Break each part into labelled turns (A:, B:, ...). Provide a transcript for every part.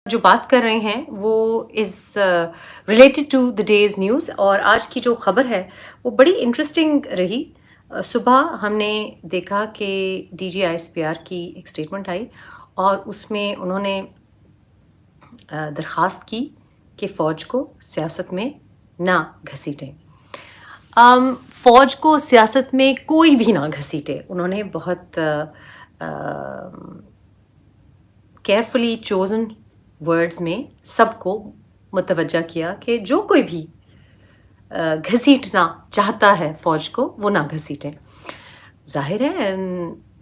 A: جو بات کر رہے ہیں وہ is related to the day's news, اور آج کی جو خبر ہے وہ بڑی انٹرسٹنگ رہی۔ صبح ہم نے دیکھا کہ D G I S P R کی ایک اسٹیٹمنٹ آئی، اور اس میں انہوں نے درخواست کی کہ فوج کو سیاست میں نہ گھسیٹیں۔ فوج کو سیاست میں کوئی بھی نہ گھسیٹے۔ انہوں نے بہت کیئرفلی چوزن ورڈز میں سب کو متوجہ کیا کہ جو کوئی بھی گھسیٹنا چاہتا ہے فوج کو وہ نہ گھسیٹیں۔ ظاہر ہے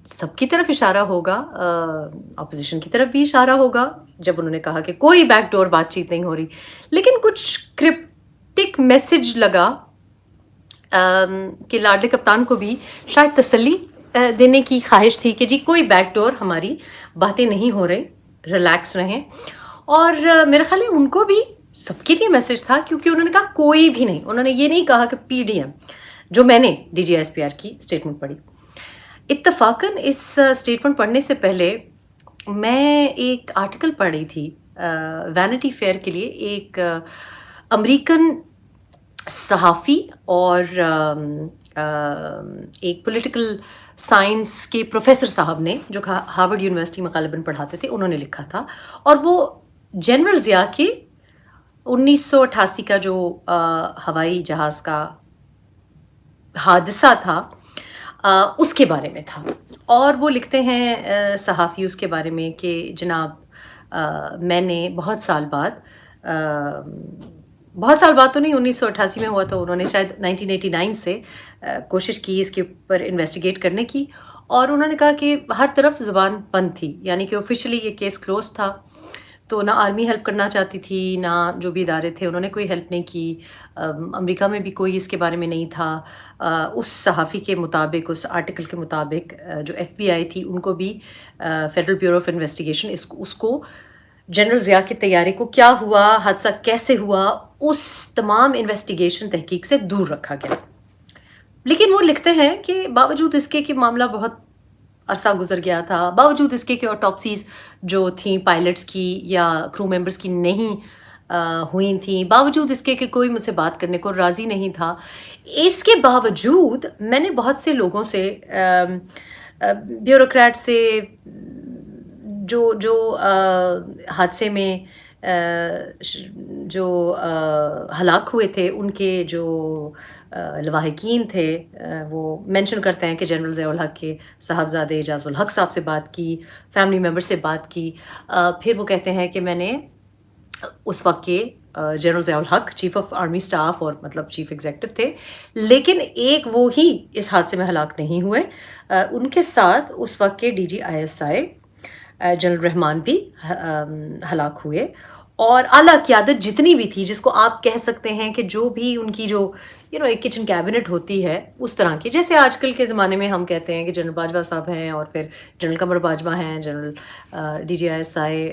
A: سب کی طرف اشارہ ہوگا، اپوزیشن کی طرف بھی اشارہ ہوگا جب انہوں نے کہا کہ کوئی بیک ڈور بات چیت نہیں ہو رہی، لیکن کچھ کرپٹک میسج لگا کہ لاڈلے کپتان کو بھی شاید تسلی دینے کی خواہش تھی کہ جی کوئی بیک ڈور ہماری باتیں نہیں ہو رہی، ریلیکس رہیں۔ اور میرا خیال ہے ان کو بھی سب کے لیے میسج تھا، کیونکہ انہوں نے کہا کوئی بھی نہیں، انہوں نے یہ نہیں کہا کہ پی ڈی ایم، جو میں نے D G I S P R کی اسٹیٹمنٹ پڑھی۔ اتفاقاً اس اسٹیٹمنٹ پڑھنے سے پہلے میں ایک آرٹیکل پڑھ رہی تھی وینٹی فیئر کے لیے، ایک امریکن صحافی اور ایک پولیٹیکل سائنس کے پروفیسر صاحب نے، جو ہارورڈ یونیورسٹی میں غالباً پڑھاتے تھے، انہوں نے لکھا تھا، اور وہ جنرل ضیاء کے 1988 کا جو ہوائی جہاز کا حادثہ تھا اس کے بارے میں تھا۔ اور وہ لکھتے ہیں صحافی اس کے بارے میں کہ جناب میں نے بہت سال بعد تو نہیں، 1988 میں ہوا، تو انہوں نے شاید 1989 سے کوشش کی اس کے اوپر انویسٹیگیٹ کرنے کی، اور انہوں نے کہا کہ ہر طرف زبان بند تھی، یعنی کہ آفیشلی یہ کیس کلوز تھا، تو نہ آرمی ہیلپ کرنا چاہتی تھی، نہ جو بھی ادارے تھے انہوں نے کوئی ہیلپ نہیں کی، امریکہ میں بھی کوئی اس کے بارے میں نہیں تھا۔ اس صحافی کے مطابق، اس آرٹیکل کے مطابق، جو ایف بی آئی تھی ان کو بھی، فیڈرل بیورو آف انویسٹیگیشن، اس کو جنرل ضیاء کے طیارے کو کیا ہوا، حادثہ کیسے ہوا، اس تمام انویسٹیگیشن تحقیق سے دور رکھا گیا۔ لیکن وہ لکھتے ہیں کہ باوجود اس کے کہ معاملہ بہت عرصہ گزر گیا تھا، باوجود اس کے کہ آٹوپسیز جو تھیں پائلٹس کی یا کرو ممبرس کی نہیں ہوئی تھیں، باوجود اس کے کہ کوئی مجھ سے بات کرنے کو راضی نہیں تھا، اس کے باوجود میں نے بہت سے لوگوں سے، بیوروکریٹ سے، جو حادثے میں جو ہلاک ہوئے تھے ان کے جو لواحقین تھے، وہ مینشن کرتے ہیں کہ جنرل ضیاء الحق کے صاحبزادے اعجاز الحق صاحب سے بات کی، فیملی ممبر سے بات کی۔ پھر وہ کہتے ہیں کہ میں نے اس وقت کے general Zia ul Haq chief of army staff, اور مطلب چیف ایگزیکٹو تھے، لیکن ایک وہ ہی اس حادثے میں ہلاک نہیں ہوئے، ان کے ساتھ اس وقت کے D G I S I general Rahman بھی ہلاک ہوئے، اور اعلیٰ قیادت جتنی بھی تھی، جس کو آپ کہہ سکتے ہیں کہ جو بھی ان کی جو ایک کچن کیبنٹ ہوتی ہے اس طرح کی، جیسے آج کل کے زمانے میں ہم کہتے ہیں کہ جنرل باجوہ صاحب ہیں، اور پھر جنرل قمر باجوہ ہیں، general D G I S I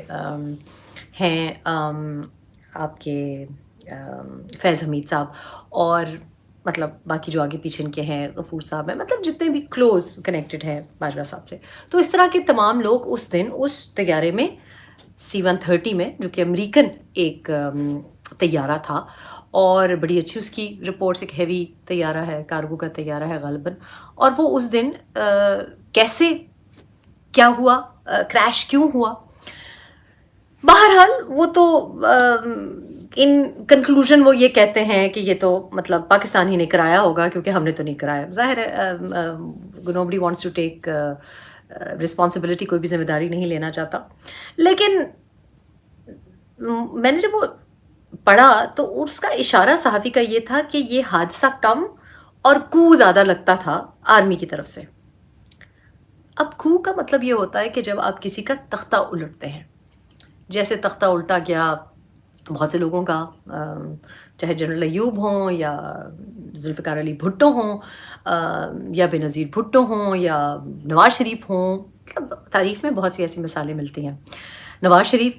A: ہیں آپ کے فیض حمید صاحب، اور مطلب باقی جو آگے پیچھے ان کے ہیں غفور صاحب ہیں، مطلب جتنے بھی کلوز کنیکٹڈ ہیں باجوہ صاحب سے، تو اس طرح کے تمام لوگ اس دن اس طیارے میں C-130 میں، جو کہ امریکن ایک طیارہ تھا، اور بڑی اچھی اس کی رپورٹس، ایک ہیوی طیارہ ہے، کارگو کا طیارہ ہے غالباً، اور وہ اس دن کیسے، کیا ہوا، کریش کیوں ہوا، بہرحال وہ تو ان کنکلوژن وہ یہ کہتے ہیں کہ یہ تو مطلب پاکستان ہی نے کرایا ہوگا، کیونکہ ہم نے تو نہیں کرایا۔ ظاہر ہے nobody wants to take responsibility, کوئی بھی ذمہ داری نہیں لینا چاہتا، لیکن میں نے جب وہ پڑھا تو اس کا اشارہ صحافی کا یہ تھا کہ یہ حادثہ کم اور کو زیادہ لگتا تھا آرمی کی طرف سے۔ اب کو کا مطلب یہ ہوتا ہے کہ جب آپ کسی کا تختہ الٹتے ہیں، جیسے تختہ الٹا گیا بہت سے لوگوں کا، چاہے جنرل ایوب ہوں، یا ذوالفقار علی بھٹو ہوں، یا بے نظیر بھٹو ہوں، یا نواز شریف ہوں، مطلب تاریخ میں بہت سی ایسی مثالیں ملتی ہیں۔ نواز شریف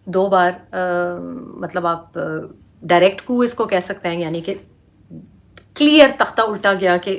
A: 2 بار، مطلب آپ ڈائریکٹ کو اس کو کہہ سکتے ہیں، یعنی کہ کلیئر تختہ الٹا گیا کہ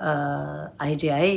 A: IJI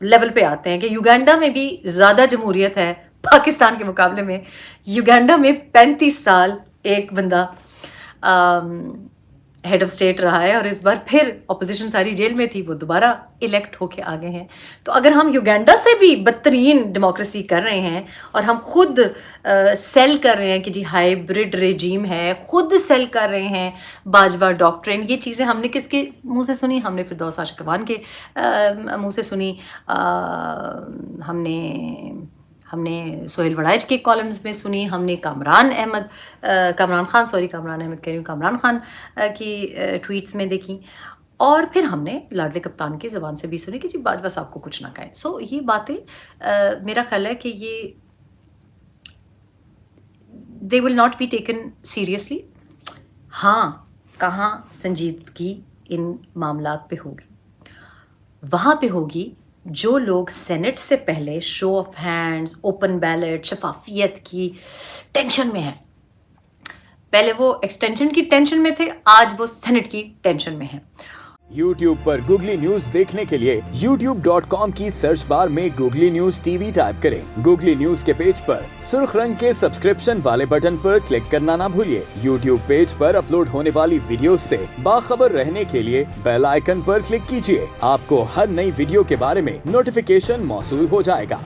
A: لیول پہ آتے ہیں کہ یوگینڈا میں بھی زیادہ جمہوریت ہے پاکستان کے مقابلے میں. یوگینڈا میں 35 سال ایک بندہ ہیڈ آف اسٹیٹ رہا ہے اور اس بار پھر اپوزیشن ساری جیل میں تھی, وہ دوبارہ الیکٹ ہو کے آگے ہیں. تو اگر ہم یوگینڈا سے بھی بدترین ڈیموکریسی کر رہے ہیں اور ہم خود سیل کر رہے ہیں کہ جی ہائیبرڈ ریجیم ہے, خود سیل کر رہے ہیں باجوہ ڈاکٹرین, یہ چیزیں ہم نے کس کے منہ سے سنی؟ ہم نے فردوس اشکوان کے منہ سے سنی, ہم نے سہیل وڑائچ کے کالمز میں سنی, ہم نے کامران خان کی ٹویٹس میں دیکھی, اور پھر ہم نے لاڈلے کپتان کی زبان سے بھی سنی کہ جی باجوہ صاحب کو کچھ نہ کہیں. سو یہ باتیں میرا خیال ہے کہ یہ they will not be taken seriously. ہاں, کہاں سنجیدگی ان معاملات پہ ہوگی؟ وہاں پہ ہوگی جو لوگ سینٹ سے پہلے شو آف ہینڈز, اوپن بیلٹ, شفافیت کی ٹینشن میں ہیں. پہلے وہ ایکسٹینشن کی ٹینشن میں تھے, آج وہ سینٹ کی ٹینشن میں ہیں.
B: YouTube پر گوگلی نیوز دیکھنے کے لیے youtube.com کی سرچ بار میں googly news T V type کریں. گوگلی نیوز کے پیج پر سرخ رنگ کے سبسکرپشن والے بٹن پر کلک کرنا نہ بھولیے. YouTube پیج پر اپلوڈ ہونے والی ویڈیوز سے باخبر رہنے کے لیے بیل آئیکن پر کلک کیجیے. آپ کو ہر نئی ویڈیو کے بارے میں نوٹیفیکیشن موصول ہو جائے گا.